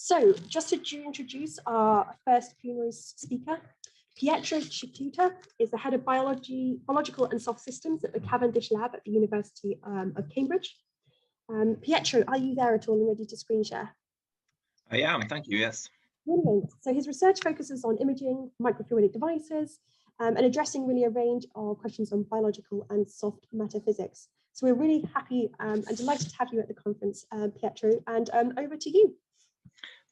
So just to introduce our first plenary speaker, Pietro Cicuta is the head of biological and soft systems at the Cavendish Lab at the University of Cambridge. Pietro, are you there at all and ready to screen share? I am, thank you, yes. Brilliant. So his research focuses on imaging, microfluidic devices, and addressing really a range of questions on biological and soft matter physics. So we're really happy and delighted to have you at the conference, Pietro, and over to you.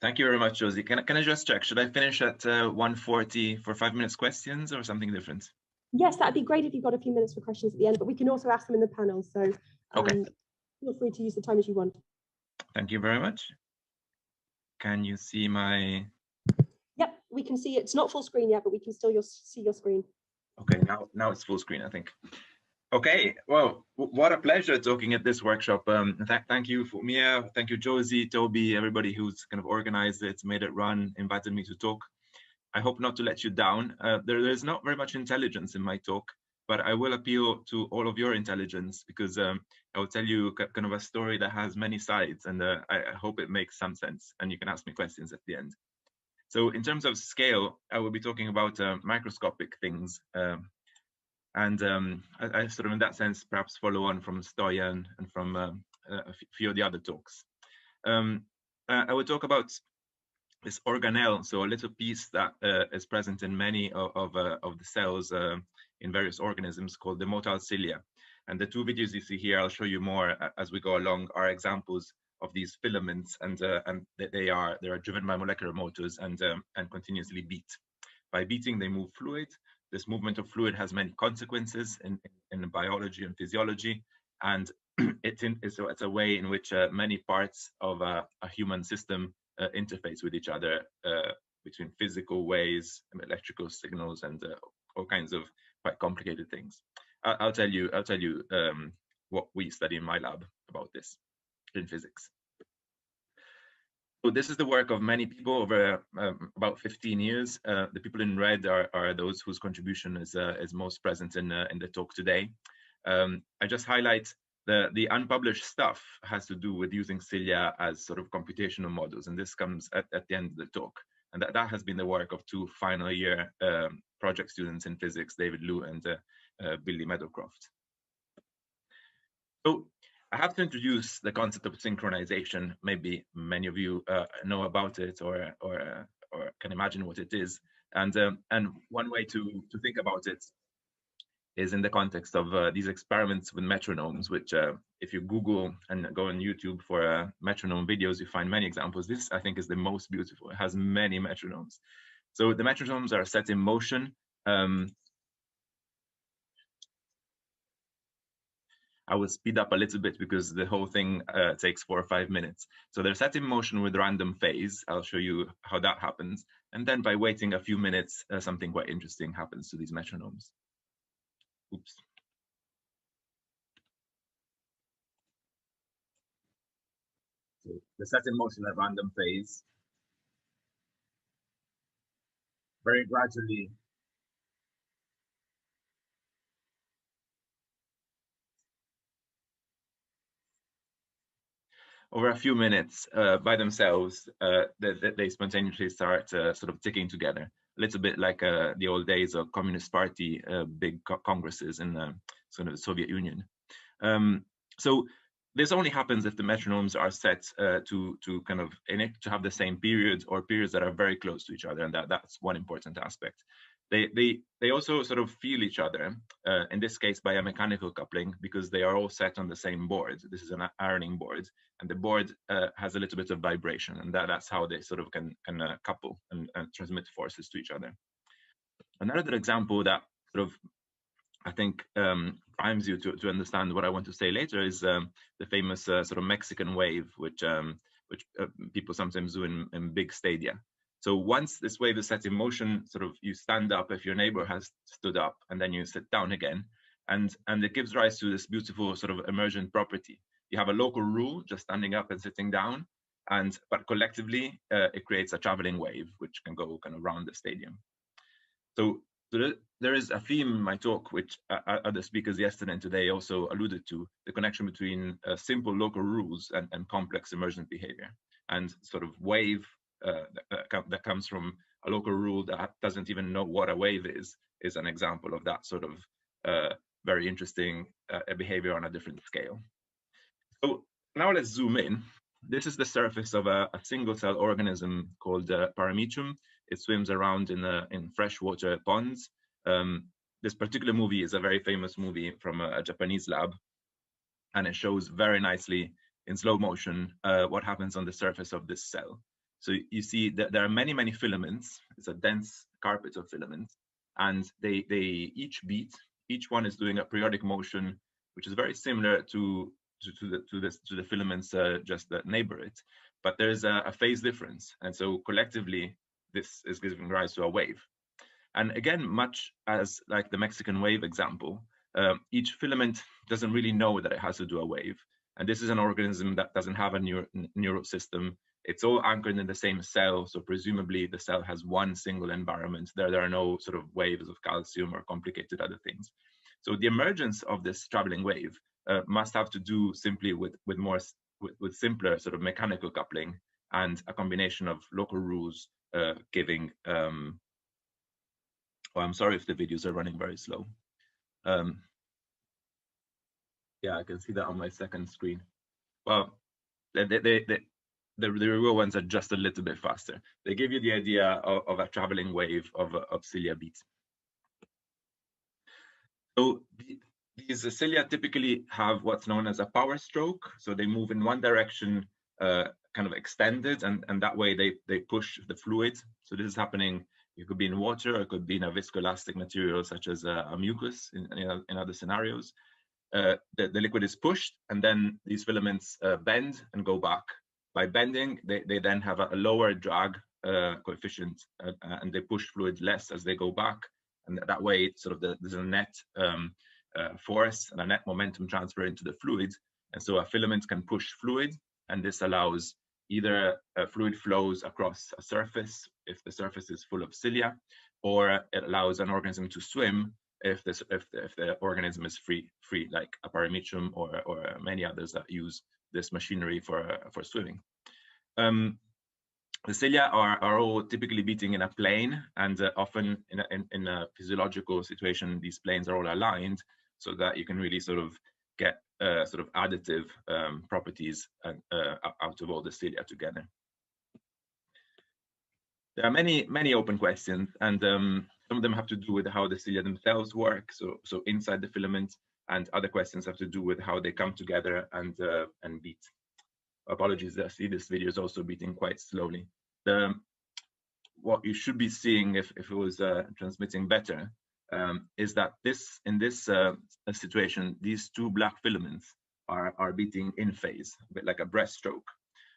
Thank you very much, Josie. Can I just check, should I finish at 1:40 for 5 minutes questions or something different? Yes, that'd be great if you've got a few minutes for questions at the end, but we can also ask them in the panel. So okay. Feel free to use the time as you want. Thank you very much. Can you see my... Yep, we can see it. It's not full screen yet, but we can still see your screen. Okay, now it's full screen, I think. Okay, well, what a pleasure talking at this workshop. Thank you, Mia, thank you, Josie, Toby, everybody who's kind of organized it, made it run, invited me to talk. I hope not to let you down. There's not very much intelligence in my talk, but I will appeal to all of your intelligence because I will tell you kind of a story that has many sides, and I hope it makes some sense, and you can ask me questions at the end. So in terms of scale, I will be talking about microscopic things. I sort of in that sense perhaps follow on from Stoyan and from a few of the other talks. I will talk about this organelle, so a little piece that is present in many of the cells in various organisms called the motile cilia. And the two videos you see here, I'll show you more as we go along, are examples of these filaments, and they are driven by molecular motors and continuously beat. By beating, they move fluid. This movement of fluid has many consequences in biology and physiology, and it's a way in which many parts of a human system interface with each other between physical ways, electrical signals, and all kinds of quite complicated things. I'll tell you what we study in my lab about this in physics. So this is the work of many people over about 15 years. The people in red are those whose contribution is most present in the talk today. I just highlight the unpublished stuff has to do with using cilia as sort of computational models, and this comes at the end of the talk. And that has been the work of two final year project students in physics, David Liu and Billy Meadowcroft. So I have to introduce the concept of synchronization. Maybe many of you know about it or can imagine what it is. And one way to think about it is in the context of these experiments with metronomes, which if you Google and go on YouTube for metronome videos, you find many examples. This, I think, is the most beautiful. It has many metronomes. So the metronomes are set in motion. I will speed up a little bit because the whole thing takes 4 or 5 minutes. So they're set in motion with random phase. I'll show you how that happens. And then by waiting a few minutes, something quite interesting happens to these metronomes. Oops. So they're set in motion at random phase. Very gradually, over a few minutes by themselves, they spontaneously start sort of ticking together, a little bit like the old days of Communist Party big congresses in sort of the Soviet Union. So this only happens if the metronomes are set to kind of to have the same periods or periods that are very close to each other, and that's one important aspect. They also sort of feel each other, in this case by a mechanical coupling, because they are all set on the same board. This is an ironing board, and the board has a little bit of vibration, and that's how they sort of can couple and transmit forces to each other. Another example that sort of I think primes you to understand what I want to say later is the famous sort of Mexican wave, which people sometimes do in big stadia. So once this wave is set in motion, sort of you stand up if your neighbor has stood up, and then you sit down again, and it gives rise to this beautiful sort of emergent property. You have a local rule, just standing up and sitting down, but collectively it creates a traveling wave which can go kind of around the stadium. So there is a theme in my talk, which other speakers yesterday and today also alluded to, the connection between simple local rules and complex emergent behavior. And sort of wave that comes from a local rule that doesn't even know what a wave is an example of that sort of very interesting behavior on a different scale. So now let's zoom in. This is the surface of a single cell organism called Paramecium. It swims around in freshwater ponds. This particular movie is a very famous movie from a Japanese lab, and it shows very nicely in slow motion what happens on the surface of this cell. So you see that there are many, many filaments. It's a dense carpet of filaments, and they each beat. Each one is doing a periodic motion, which is very similar to the filaments just that neighbor it. But there's a phase difference, and so collectively, this is giving rise to a wave. And again, much as like the Mexican wave example, each filament doesn't really know that it has to do a wave. And this is an organism that doesn't have a neural system. It's all anchored in the same cell. So presumably the cell has one single environment. There are no sort of waves of calcium or complicated other things. So the emergence of this traveling wave must have to do simply with simpler sort of mechanical coupling and a combination of local rules giving. Oh, I'm sorry if the videos are running very slow. Yeah, I can see that on my second screen. Well, the real ones are just a little bit faster. They give you the idea of a traveling wave of cilia beats. So these cilia typically have what's known as a power stroke. So they move in one direction, kind of extended, and that way they push the fluid. So this is happening. It could be in water, or it could be in a viscoelastic material such as a mucus in other scenarios. The liquid is pushed, and then these filaments bend and go back. By bending, they then have a lower drag coefficient, and they push fluid less as they go back. And that way, sort of there's a net force and a net momentum transfer into the fluid. And so a filament can push fluid, and this allows either fluid flows across a surface if the surface is full of cilia, or it allows an organism to swim if the organism is free, like a Paramecium or many others that use this machinery for swimming. The cilia are all typically beating in a plane, and often in a physiological situation, these planes are all aligned so that you can really sort of get sort of additive properties out of all the cilia together. There are many open questions, and some of them have to do with how the cilia themselves work, so inside the filament, and other questions have to do with how they come together and beat. Apologies, I see this video is also beating quite slowly. What you should be seeing if it was transmitting better is that in this situation, these two black filaments are beating in phase, a bit like a breaststroke.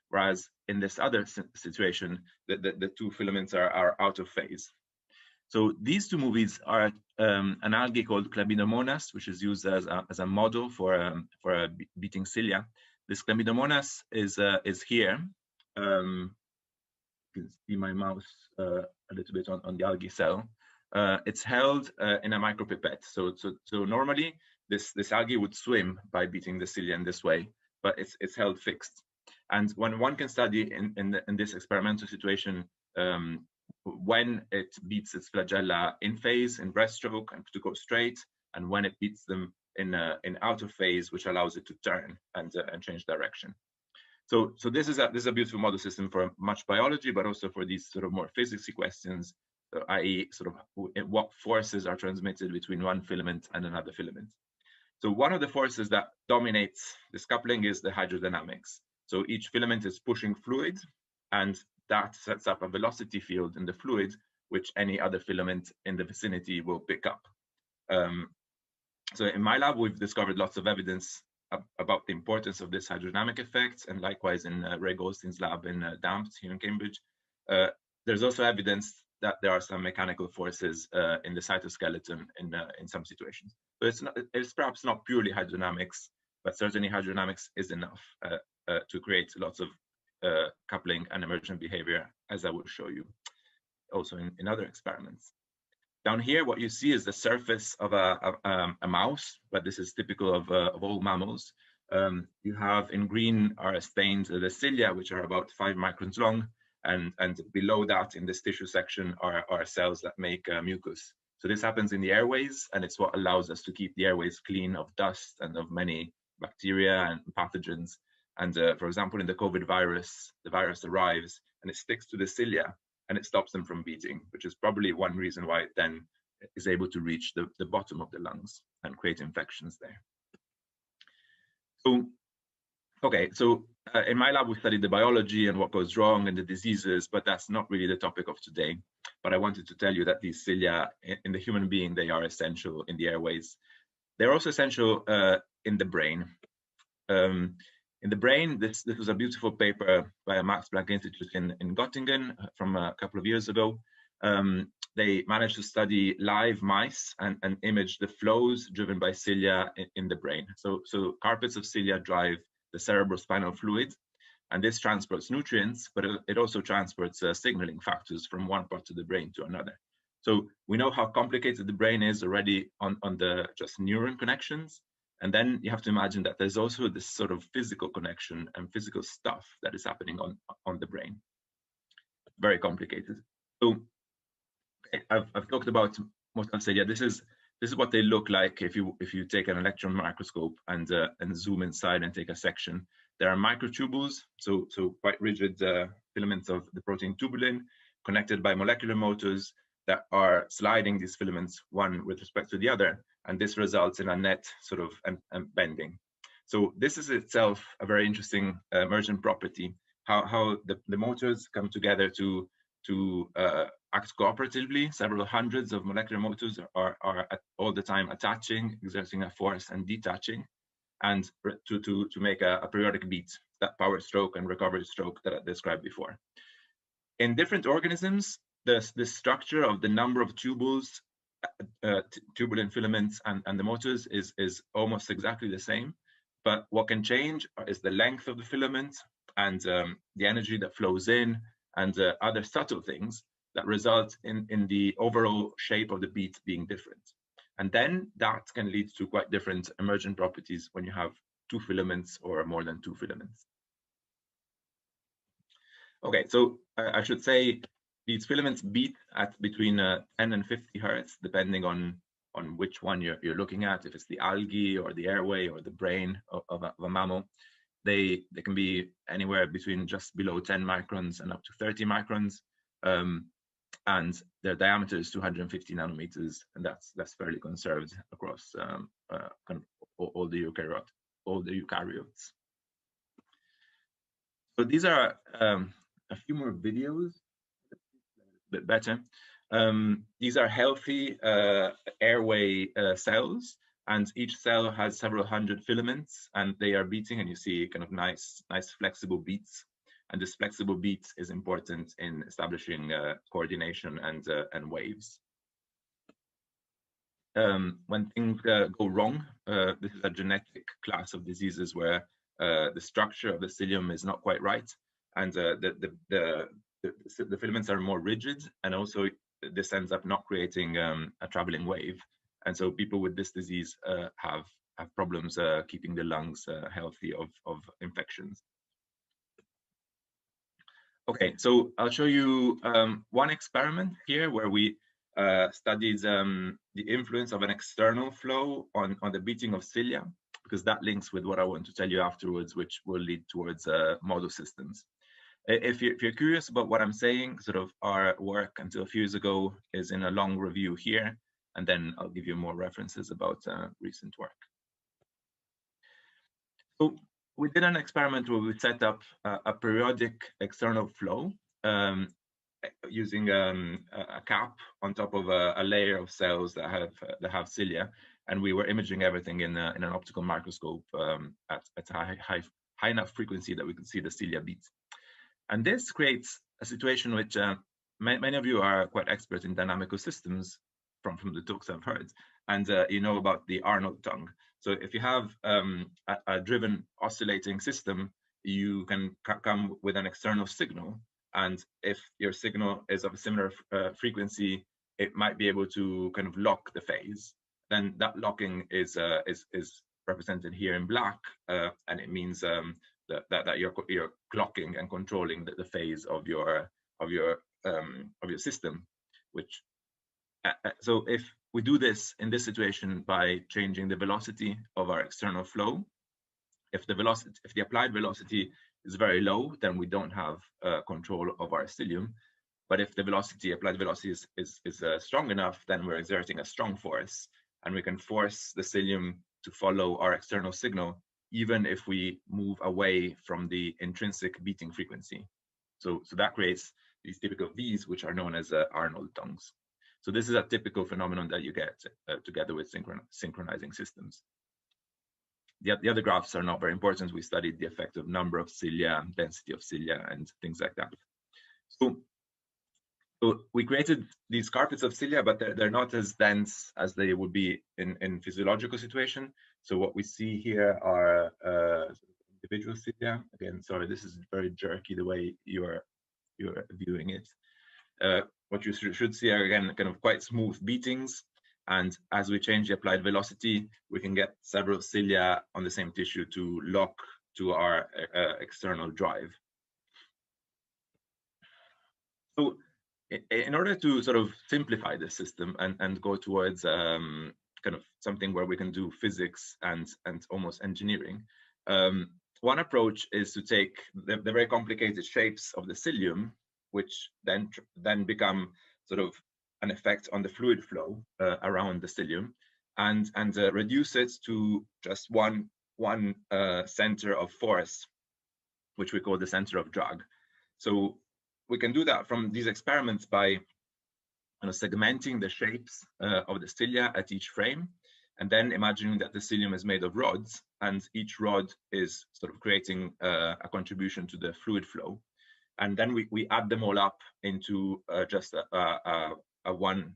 Whereas in this other situation, the two filaments are out of phase. So these two movies are an algae called Chlamydomonas, which is used as a model for beating cilia. This Chlamydomonas is here. You can see my mouse a little bit on the algae cell. It's held in a micropipette. So normally this algae would swim by beating the cilia in this way, but it's held fixed. And when one can study in this experimental situation, when it beats its flagella in phase, in breaststroke, and to go straight, and when it beats them in out of phase, which allows it to turn and change direction. So this is a beautiful model system for much biology, but also for these sort of more physicsy questions, i.e., sort of what forces are transmitted between one filament and another filament. So one of the forces that dominates this coupling is the hydrodynamics. So each filament is pushing fluid, and that sets up a velocity field in the fluid, which any other filament in the vicinity will pick up. So in my lab, we've discovered lots of evidence about the importance of this hydrodynamic effect, and likewise in Ray Goldstein's lab in DAMPT here in Cambridge. There's also evidence that there are some mechanical forces in the cytoskeleton in some situations. So it's perhaps not purely hydrodynamics, but certainly hydrodynamics is enough to create lots of coupling and emergent behavior, as I will show you also in other experiments. Down here, what you see is the surface of a mouse, but this is typical of all mammals. You have in green are stained the cilia, which are about 5 microns long, and below that in this tissue section are cells that make mucus. So this happens in the airways, and it's what allows us to keep the airways clean of dust and of many bacteria and pathogens. And for example, in the COVID virus, the virus arrives and it sticks to the cilia and it stops them from beating, which is probably one reason why it then is able to reach the bottom of the lungs and create infections there. So, okay, so in my lab, we studied the biology and what goes wrong and the diseases, but that's not really the topic of today. But I wanted to tell you that these cilia in the human being, they are essential in the airways. They're also essential in the brain. In the brain, this was a beautiful paper by a Max Planck Institute in Göttingen from a couple of years ago. They managed to study live mice and image the flows driven by cilia in the brain. So carpets of cilia drive the cerebrospinal fluid, and this transports nutrients, but it also transports signaling factors from one part of the brain to another. So we know how complicated the brain is already on the just neuron connections. And then you have to imagine that there's also this sort of physical connection and physical stuff that is happening on the brain. Very complicated. So I've talked about most of cilia. This is what they look like if you take an electron microscope and zoom inside and take a section. There are microtubules, so quite rigid filaments of the protein tubulin connected by molecular motors that are sliding these filaments one with respect to the other, and this results in a net sort of bending. So this is itself a very interesting emergent property, how the motors come together to act cooperatively. Several hundreds of molecular motors are all the time attaching, exerting a force and detaching, and to make a periodic beat, that power stroke and recovery stroke that I described before. In different organisms, the structure of the number of tubules, tubulin filaments and the motors is almost exactly the same, but what can change is the length of the filament and the energy that flows in and other subtle things that result in the overall shape of the beat being different. And then that can lead to quite different emergent properties when you have two filaments or more than two filaments. Okay, so I should say these filaments beat at between 10 and 50 hertz, depending on which one you're looking at, if it's the algae or the airway or the brain of a mammal. They can be anywhere between just below 10 microns and up to 30 microns. And their diameter is 250 nanometers, and that's fairly conserved across kind of all the eukaryotes. So these are a few more videos, a bit better. These are healthy airway cells, and each cell has several hundred filaments, and they are beating, and you see kind of nice flexible beats. And this flexible beat is important in establishing coordination and waves. When things go wrong, this is a genetic class of diseases where the structure of the cilium is not quite right, and the filaments are more rigid, and also this ends up not creating a traveling wave. And so people with this disease have problems keeping the lungs healthy of infections. Okay, so I'll show you one experiment here where we studied the influence of an external flow on the beating of cilia, because that links with what I want to tell you afterwards, which will lead towards model systems. If you're curious about what I'm saying, sort of our work until a few years ago is in a long review here, and then I'll give you more references about recent work. So we did an experiment where we set up a periodic external flow using a cap on top of a layer of cells that have cilia, and we were imaging everything in an optical microscope at a high enough frequency that we could see the cilia beat. And this creates a situation which many of you are quite expert in dynamical systems from the talks I've heard, and you know about the Arnold tongue. So if you have a driven oscillating system, you can come with an external signal, and if your signal is of a similar frequency, it might be able to kind of lock the phase. Then that locking is represented here in black, and it means that you're clocking and controlling the phase of your system. Which so if we do this in this situation by changing the velocity of our external flow, if the applied velocity is very low, then we don't have control of our cilium. But if the applied velocity is strong enough, then we're exerting a strong force, and we can force the cilium to follow our external signal, even if we move away from the intrinsic beating frequency. So that creates these typical V's, which are known as Arnold tongues. So this is a typical phenomenon that you get together with synchronizing systems. The other graphs are not very important. We studied the effect of number of cilia, density of cilia, and things like that. So we created these carpets of cilia, but they're not as dense as they would be in physiological situation. So what we see here are individual cilia. Again, sorry, this is very jerky the way you're viewing it. What you should see are, again, kind of quite smooth beatings. And as we change the applied velocity, we can get several cilia on the same tissue to lock to our external drive. So in order to sort of simplify this system and go towards kind of something where we can do physics and almost engineering, one approach is to take the very complicated shapes of the cilium, which then become sort of an effect on the fluid flow around the cilium, and reduce it to just one center of force, which we call the center of drag. So we can do that from these experiments by segmenting the shapes of the cilia at each frame, and then imagining that the cilium is made of rods, and each rod is sort of creating a contribution to the fluid flow. And then we add them all up into just a one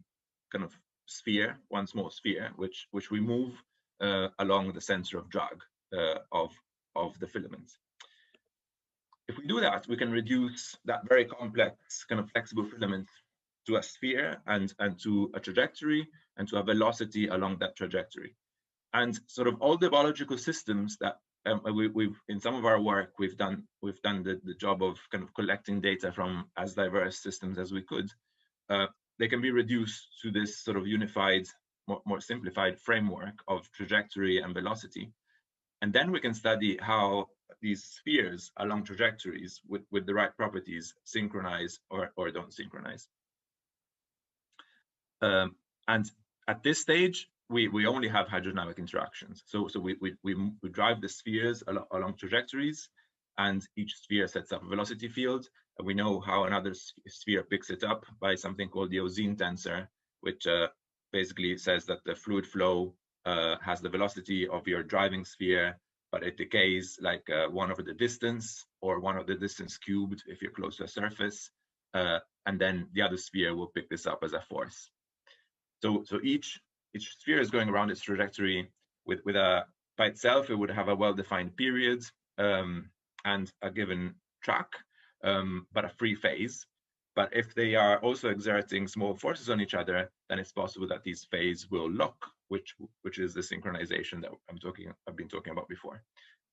kind of sphere, one small sphere, which we move along the center of drag of the filament. If we do that, we can reduce that very complex kind of flexible filament to a sphere and to a trajectory and to a velocity along that trajectory. And sort of all the biological systems that we've in some of our work we've done the job of kind of collecting data from as diverse systems as we could. They can be reduced to this sort of unified, more simplified framework of trajectory and velocity, and then we can study how these spheres along trajectories with the right properties synchronize or don't synchronize. And at this stage, we only have hydrodynamic interactions. So we drive the spheres along trajectories, and each sphere sets up a velocity field. And we know how another sphere picks it up by something called the Oseen tensor, which basically says that the fluid flow has the velocity of your driving sphere, but it decays like 1 over the distance, or 1 over the distance cubed if you're close to a surface. And then the other sphere will pick this up as a force. So each sphere is going around its trajectory with by itself, it would have a well-defined period and a given track, but a free phase. But if they are also exerting small forces on each other, then it's possible that these phases will lock, which is the synchronization that I've been talking about before.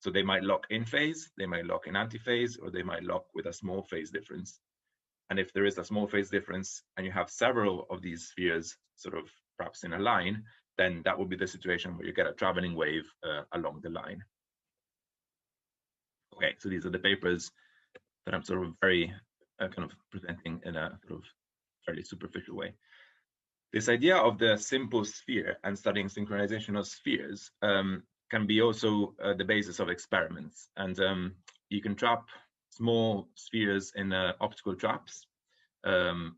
So they might lock in phase, they might lock in antiphase, or they might lock with a small phase difference. And if there is a small phase difference and you have several of these spheres sort of perhaps in a line, then that would be the situation where you get a traveling wave along the line. Okay, so these are the papers that I'm sort of very kind of presenting in a sort of fairly superficial way. This idea of the simple sphere and studying synchronization of spheres can be also the basis of experiments. And you can trap small spheres in optical traps,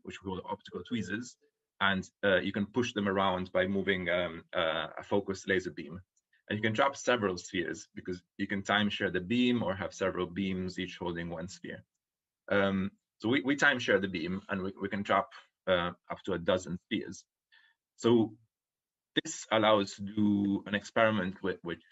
which we call optical tweezers, and you can push them around by moving a focused laser beam. And you can trap several spheres because you can time share the beam or have several beams each holding one sphere. So we time share the beam, and we can trap up to 12 spheres. So this allows to do an experiment which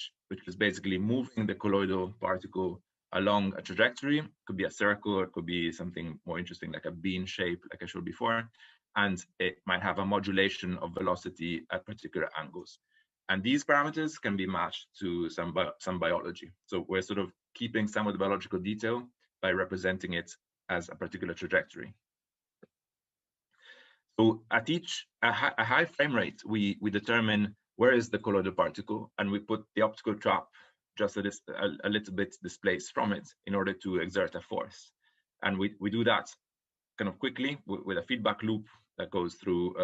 is basically moving the colloidal particle along a trajectory. It could be a circle, or it could be something more interesting like a bean shape, like I showed before. And it might have a modulation of velocity at particular angles. And these parameters can be matched to some biology. So we're sort of keeping some of the biological detail by representing it as a particular trajectory. So at a high frame rate, we determine where is the colloidal particle, and we put the optical trap just a little bit displaced from it in order to exert a force. And we do that kind of quickly with a feedback loop that goes through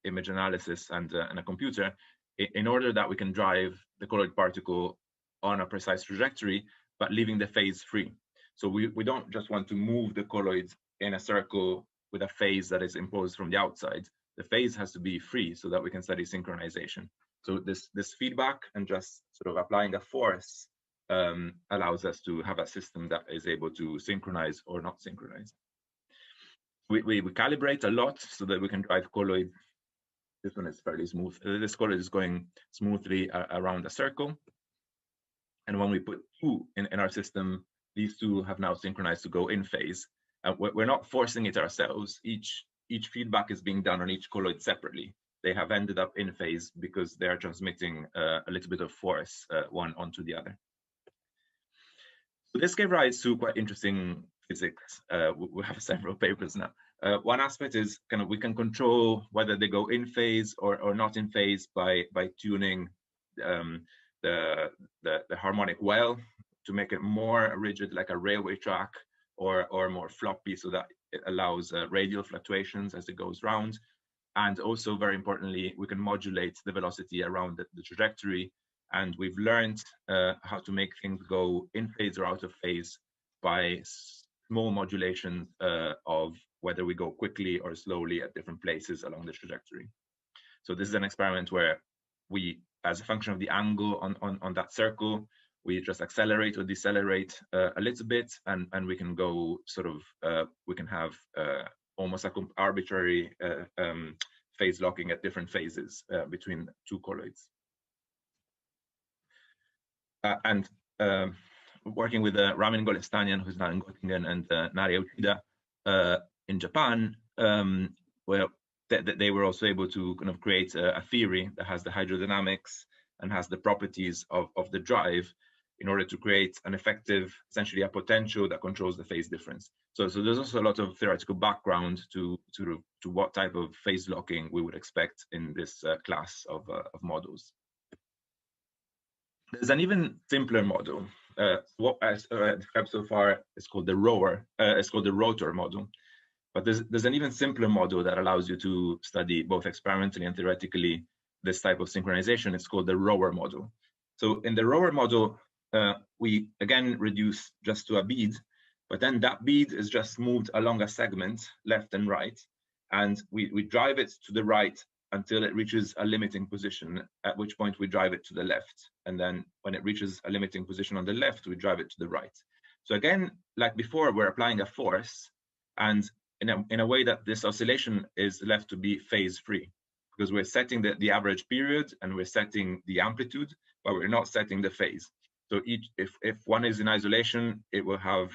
image analysis and a computer, in order that we can drive the colloid particle on a precise trajectory, but leaving the phase free. So we don't just want to move the colloid in a circle with a phase that is imposed from the outside. The phase has to be free so that we can study synchronization. So this feedback and just sort of applying a force allows us to have a system that is able to synchronize or not synchronize. We calibrate a lot so that we can drive colloid. This one is fairly smooth. This colloid is going smoothly around a circle. And when we put two in our system, these two have now synchronized to go in phase. We're not forcing it ourselves. Each feedback is being done on each colloid separately. They have ended up in phase because they are transmitting a little bit of force one onto the other. So this gave rise to quite interesting physics. We have several papers now. One aspect is we can control whether they go in phase or not in phase by tuning the harmonic well to make it more rigid, like a railway track, or more floppy, so that it allows radial fluctuations as it goes round. And also, very importantly, we can modulate the velocity around the trajectory. And we've learned how to make things go in phase or out of phase by small modulations of whether we go quickly or slowly at different places along the trajectory. So this is an experiment where we, as a function of the angle on that circle, we just accelerate or decelerate a little bit, and we can go sort of, we can have almost like arbitrary phase locking at different phases between two colloids. And working with Ramin Golestanian, who's now in Göttingen, and Naria Uchida in Japan, well, they were also able to kind of create a theory that has the hydrodynamics and has the properties of the drive in order to create an effective, essentially a potential that controls the phase difference. So there's also a lot of theoretical background to what type of phase locking we would expect in this class of models. There's an even simpler model. What I've described so far is called the rotor model. But there's an even simpler model that allows you to study both experimentally and theoretically this type of synchronization. It's called the rower model. So in the rower model, we again reduce just to a bead, but then that bead is just moved along a segment, left and right, and we drive it to the right until it reaches a limiting position, at which point we drive it to the left. And then when it reaches a limiting position on the left, we drive it to the right. So again, like before, we're applying a force, and in a way that this oscillation is left to be phase free, because we're setting the average period and we're setting the amplitude, but we're not setting the phase. So if one is in isolation, it will have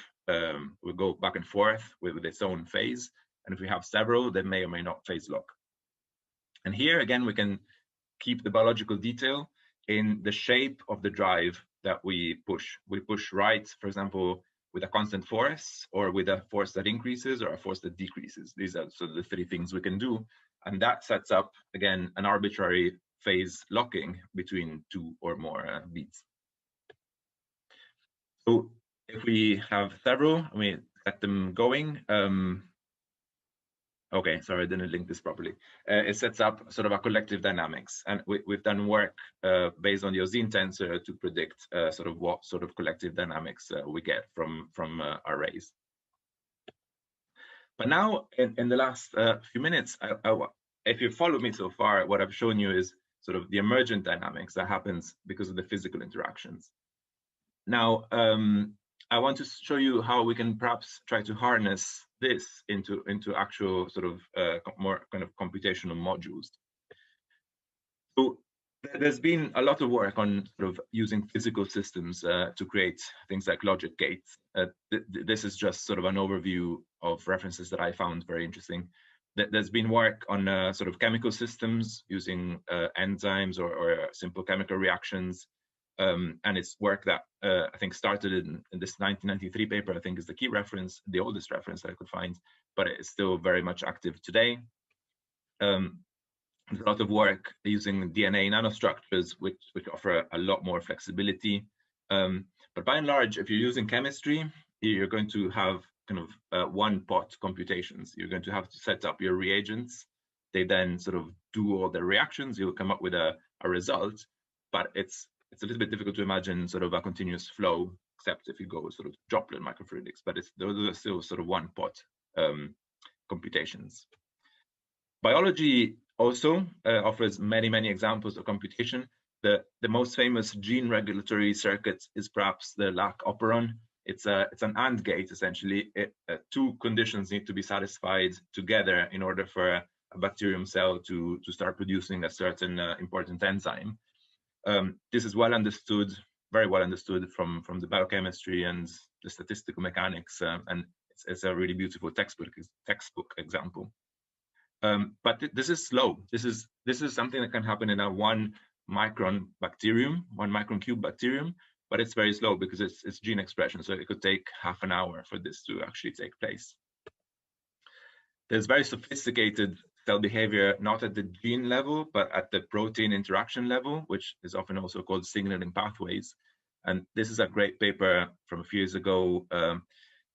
will go back and forth with its own phase. And if we have several, they may or may not phase lock. And here again, we can keep the biological detail in the shape of the drive that we push. We push right, for example, with a constant force, or with a force that increases, or a force that decreases. These are sort of the three things we can do. And that sets up, again, an arbitrary phase locking between two or more beads. So if we have several, and we get them going, okay, sorry, I didn't link this properly. It sets up sort of a collective dynamics. And we've done work based on the Ozine tensor to predict sort of what sort of collective dynamics we get from arrays. But now, in the last few minutes, if you followed me so far, what I've shown you is sort of the emergent dynamics that happens because of the physical interactions. Now, I want to show you how we can perhaps try to harness this into actual sort of more kind of computational modules. So there's been a lot of work on sort of using physical systems to create things like logic gates. This is just sort of an overview of references that I found very interesting. There's been work on sort of chemical systems using enzymes or simple chemical reactions. And it's work that I think started in this 1993 paper, I think is the key reference, the oldest reference I could find, but it's still very much active today. There's a lot of work using DNA nanostructures, which offer a lot more flexibility. But by and large, if you're using chemistry, you're going to have kind of one-pot computations. You're going to have to set up your reagents. They then sort of do all the reactions. You'll come up with a result, but it's a little bit difficult to imagine sort of a continuous flow, except if you go sort of droplet microfluidics, but those are still sort of one-pot computations. Biology also offers many examples of computation. The most famous gene regulatory circuit is perhaps the lac operon. It's an AND gate, essentially. Two conditions need to be satisfied together in order for a bacterium cell to start producing a certain important enzyme. This is well understood, very well understood from the biochemistry and the statistical mechanics, and it's a really beautiful textbook example. But this is slow. This is something that can happen in a 1 micron bacterium, 1 micron cube bacterium, but it's very slow because it's gene expression. So it could take half an hour for this to actually take place. There's very sophisticated cell behavior, not at the gene level, but at the protein interaction level, which is often also called signaling pathways. And this is a great paper from a few years ago,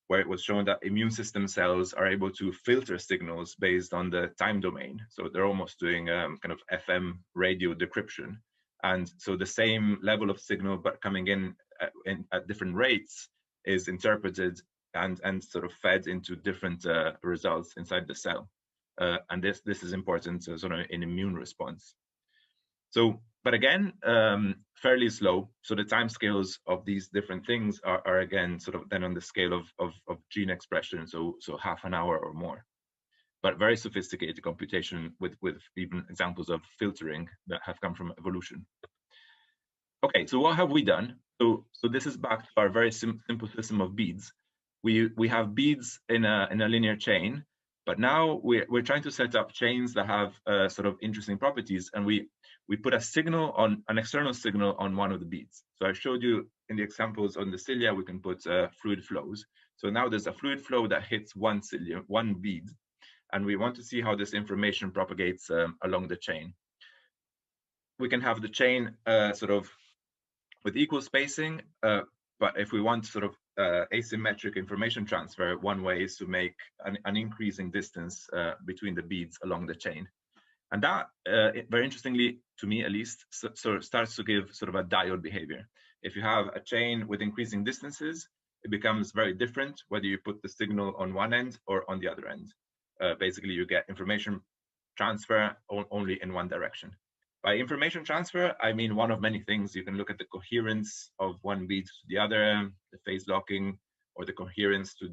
where it was shown that immune system cells are able to filter signals based on the time domain. So they're almost doing kind of FM radio decryption. And so the same level of signal, but coming in at different rates, is interpreted and sort of fed into different results inside the cell. And this is important sort of in immune response. So, but again, fairly slow. So the timescales of these different things are again sort of then on the scale of gene expression, so half an hour or more. But very sophisticated computation with even examples of filtering that have come from evolution. Okay, so what have we done? So this is back to our very simple system of beads. We have beads in a linear chain, but now we're trying to set up chains that have sort of interesting properties, and we put a signal on an external signal on one of the beads. So I showed you in the examples on the cilia, we can put fluid flows. So now there's a fluid flow that hits one cilia, one bead, and we want to see how this information propagates along the chain. We can have the chain sort of with equal spacing, but if we want sort of asymmetric information transfer, one way is to make an increasing distance between the beads along the chain. And that, very interestingly, to me at least, sort of starts to give sort of a diode behavior. If you have a chain with increasing distances, it becomes very different whether you put the signal on one end or on the other end. Basically, you get information transfer only in one direction. By information transfer, I mean one of many things. You can look at the coherence of one bead to the other, the phase locking, or the coherence to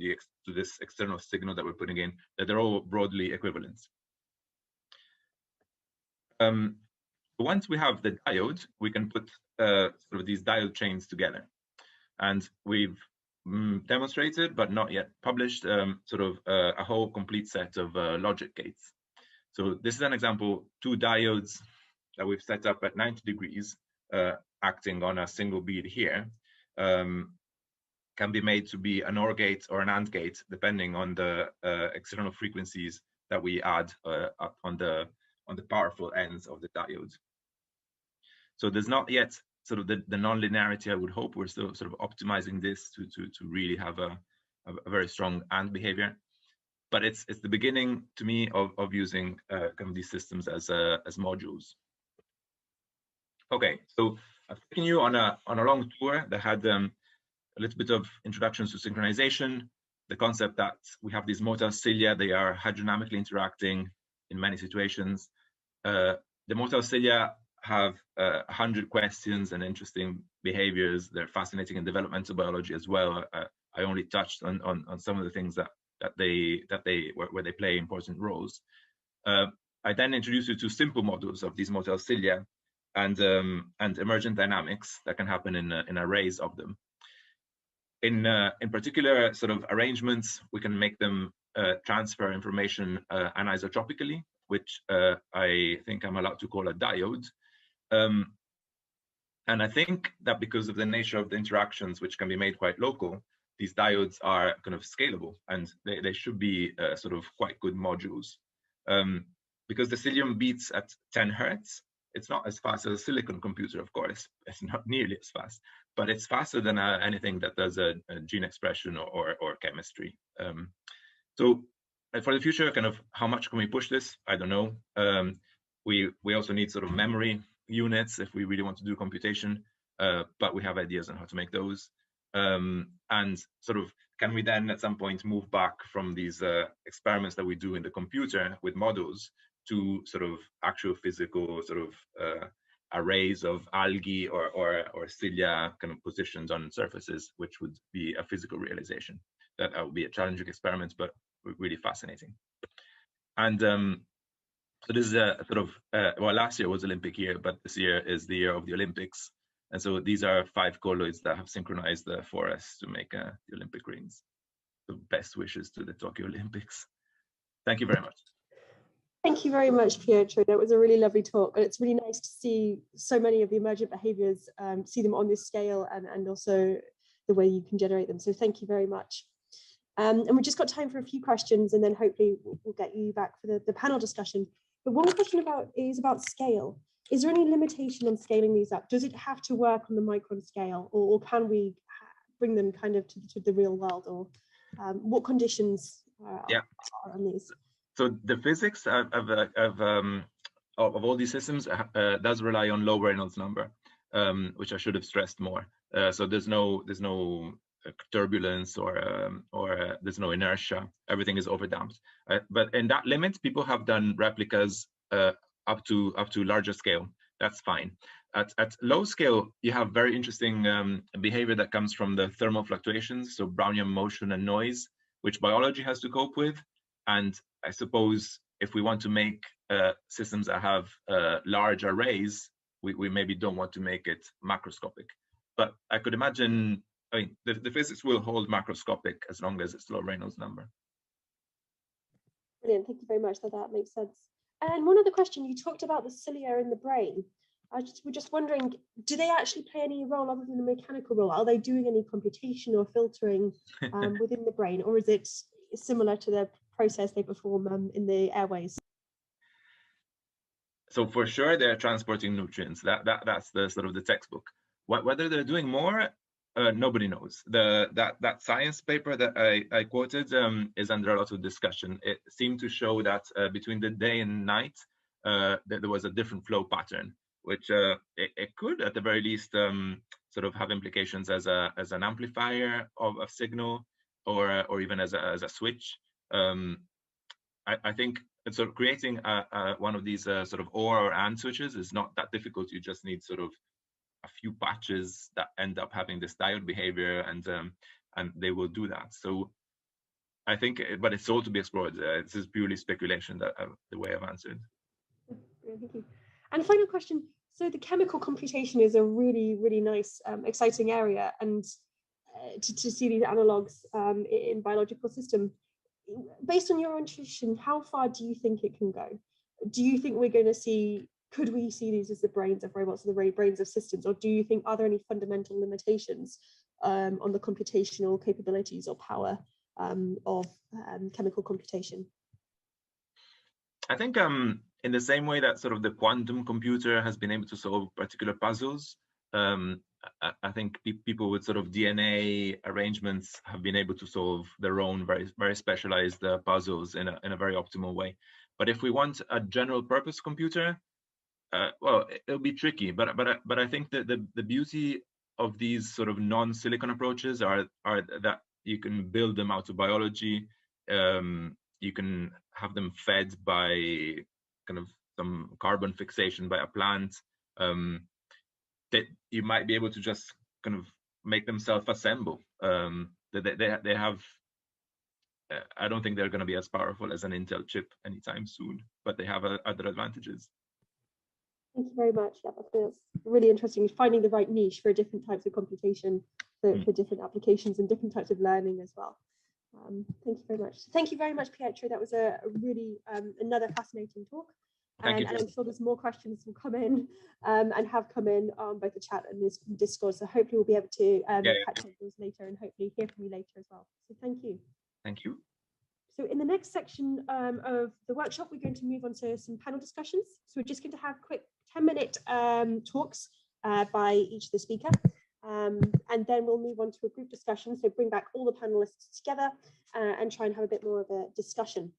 this external signal that we're putting in, that they're all broadly equivalent. Once we have the diode, we can put sort of these diode chains together. And we've demonstrated, but not yet published, sort of a whole complete set of logic gates. So this is an example, 2 diodes that we've set up at 90 degrees, acting on a single bead here, can be made to be an OR gate or an AND gate, depending on the external frequencies that we add up on the powerful ends of the diode. So there's not yet sort of the non-linearity I would hope. We're still sort of optimizing this to really have a very strong AND behavior. But it's the beginning to me of using kind of these systems as modules. Okay, so I've taken you on a long tour that had a little bit of introductions to synchronization, the concept that we have these motile cilia, they are hydrodynamically interacting in many situations. The motile cilia have 100 questions and interesting behaviors. They're fascinating in developmental biology as well. I only touched on some of the things where they play important roles. I then introduced you to simple models of these motile cilia and emergent dynamics that can happen in arrays of them. In particular sort of arrangements, we can make them transfer information anisotropically, which I think I'm allowed to call a diode. And I think that because of the nature of the interactions, which can be made quite local, these diodes are kind of scalable, and they should be sort of quite good modules. Because the Cilium beats at 10 hertz, it's not as fast as a silicon computer, of course. It's not nearly as fast, but it's faster than anything that does a gene expression or chemistry. So for the future, kind of how much can we push this? I don't know. We also need sort of memory units if we really want to do computation, but we have ideas on how to make those. And sort of, can we then at some point move back from these experiments that we do in the computer with models to sort of actual physical sort of arrays of algae or cilia kind of positions on surfaces, which would be a physical realization. That would be a challenging experiment, but really fascinating. And so this is a sort of, well, last year was Olympic year, but this year is the year of the Olympics. And so these are 5 colloids that have synchronized for us to make the Olympic rings. So best wishes to the Tokyo Olympics. Thank you very much. Thank you very much, Pietro. That was a really lovely talk. And it's really nice to see so many of the emergent behaviors, see them on this scale, and also the way you can generate them. So thank you very much. And we've just got time for a few questions, and then hopefully we'll get you back for the panel discussion. But one question is about scale. Is there any limitation on scaling these up? Does it have to work on the micron scale, or can we bring them kind of to the real world? Or what conditions are on these? So the physics of all these systems does rely on low Reynolds number, which I should have stressed more. So there's no turbulence or there's no inertia. Everything is overdamped. But in that limit, people have done replicas up to larger scale. That's fine. At low scale, you have very interesting behavior that comes from the thermal fluctuations, so Brownian motion and noise, which biology has to cope with. And I suppose if we want to make systems that have large arrays, we maybe don't want to make it macroscopic. But I could imagine, I mean, the physics will hold macroscopic as long as it's low Reynolds number. Brilliant, thank you very much. That makes sense. And one other question, you talked about the cilia in the brain. We're just wondering, do they actually play any role other than the mechanical role? Are they doing any computation or filtering within the brain, or is it similar to the process they perform in the airways? So for sure, they're transporting nutrients. That's the sort of the textbook. Whether they're doing more, nobody knows. That science paper that I quoted is under a lot of discussion. It seemed to show that between the day and night, that there was a different flow pattern, which it could, at the very least, sort of have implications as an amplifier of a signal, or even as a switch. I think so. Creating one of these sort of or and switches is not that difficult. You just need sort of a few patches that end up having this diode behavior, and they will do that. So I think, but it's all to be explored. This is purely speculation, that the way I've answered. Thank you. And final question. So the chemical computation is a really, really nice, exciting area, and to see these analogs in biological system. Based on your intuition, how far do you think it can go? Do you think we're going to see, could we see these as the brains of robots or the brains of systems? Or do you think, are there any fundamental limitations on the computational capabilities or power of chemical computation? I think in the same way that sort of the quantum computer has been able to solve particular puzzles, I think people with sort of DNA arrangements have been able to solve their own very specialized puzzles in a very optimal way. But if we want a general purpose computer, well, it'll be tricky. But I think that the beauty of these sort of non-silicon approaches are that you can build them out of biology. You can have them fed by kind of some carbon fixation by a plant. That you might be able to just kind of make them self-assemble. They have, I don't think they're going to be as powerful as an Intel chip anytime soon, but they have other advantages. Thank you very much. Yeah, that's really interesting. Finding the right niche for different types of computation, for different applications and different types of learning as well. Thank you very much. Thank you very much, Pietro. That was a really another fascinating talk. Thank you. And I'm sure there's more questions will come in and have come in on both the chat and this Discord. So hopefully we'll be able to catch up those later and hopefully hear from you later as well. So thank you. Thank you. So in the next section of the workshop, we're going to move on to some panel discussions. So we're just going to have quick 10-minute talks by each of the speaker. And then we'll move on to a group discussion. So bring back all the panelists together and try and have a bit more of a discussion.